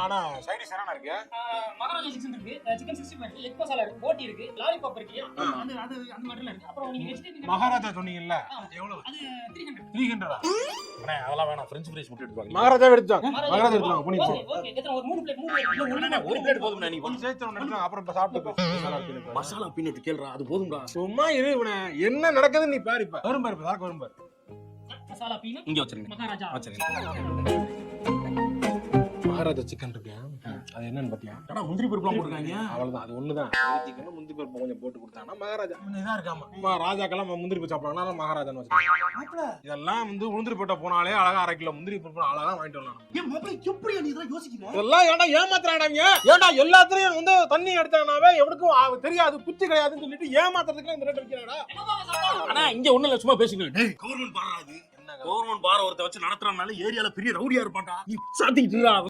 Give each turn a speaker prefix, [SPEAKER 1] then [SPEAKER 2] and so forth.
[SPEAKER 1] ஆனா சைடிஷ் என்ன இருக்கு?
[SPEAKER 2] மகாராஜா சிக்கன் இருக்கு, சிக்கன் 65 இருக்கு, எக் மசாலா இருக்கு, போட்டி இருக்கு, லாலிபாப் இருக்கு. அது அந்த மாதிரி இருக்கு. அப்புறம் நீங்க வெஜிடேரியன்
[SPEAKER 1] மகாராஜா சொன்னீங்கல்ல, எவ்வளவு?
[SPEAKER 2] அது 300.
[SPEAKER 1] 300.
[SPEAKER 3] அண்ணே அதெல்லாம் வேணாம், ஃப்ரெஞ்ச் ஃப்ரைஸ் மட்டும் எடுத்துவாங்க.
[SPEAKER 1] மகாராஜா எடுத்துவாங்க. மகாராஜா எடுத்துவாங்க. புனிச்சு.
[SPEAKER 2] ஓகே எத்தனை ஒரு 3 பிளேட்
[SPEAKER 3] ஒரு பிளேட் போதும்ண்ணே. நீ
[SPEAKER 1] கொஞ்சம் சேர்த்து ஒன்று எடுத்துவாங்க. அப்புறம் இப்ப சாப்பிட்டு
[SPEAKER 3] மசாலா பீனட் கேளுடா, அது போதும்டா.
[SPEAKER 1] சும்மா இரு இவனே. என்ன நடக்குதுன்னு நீ பாரு. இப்ப வரும் பாரு, சாக்கு வரும் பாரு.
[SPEAKER 2] மசாலா பீனட்
[SPEAKER 3] இங்க வச்சிருங்க.
[SPEAKER 2] மகாராஜா
[SPEAKER 3] வச்சிருங்க.
[SPEAKER 1] மகாராஜா சிக்கன் இருக்கு. அது என்னன்னு பாத்தியா?
[SPEAKER 3] அடா முந்திரி பருப்புலாம் போட்டுருக்காங்க.
[SPEAKER 1] அவ்வளவுதான். அது ஒண்ணுதான். சிக்கன் முந்திரி பருப்பு கொஞ்சம் போட்டு கொடுத்தானா மகாராஜா. இதா இருக்காம. ராஜாக்கெல்லாம் முந்திரி பருப்பு சாப்பிடலாம், மகாராஜான்னு வச்சிருக்காங்க. இதெல்லாம் வந்து உளுந்திரி போட்ட போனாலே அழகா 1/2 கிலோ முந்திரி பருப்பு அழகா வாங்கிட்டு வரலாம்.
[SPEAKER 4] ஏன் மாப்பிள்ளை எப்படி நீ இதெல்லாம் யோசிக்கிற?
[SPEAKER 1] இதெல்லாம் ஏன்டா ஏமாத்துறாங்க? ஏன்டா எல்லாத்துலயும் வந்து தண்ணி எடுத்தானாவே எவனுக்கும் தெரியாது, புத்தி கிடையாதுன்னு சொல்லிட்டு ஏமாத்துறதுக்கு இந்த ரேட் வைக்கிறாடா.
[SPEAKER 3] அண்ணா இங்க ஒண்ணும் இல்ல, சும்மா பேசுங்க. டேய் கவர்மெண்ட் பாரா, அது கவர்மெண்ட் பார ஒருத்த வச்சு நடத்துறனால ஏரியால பெரிய ரவுடியா இருப்பான்டா. நீ சாத்திக்கிட்டு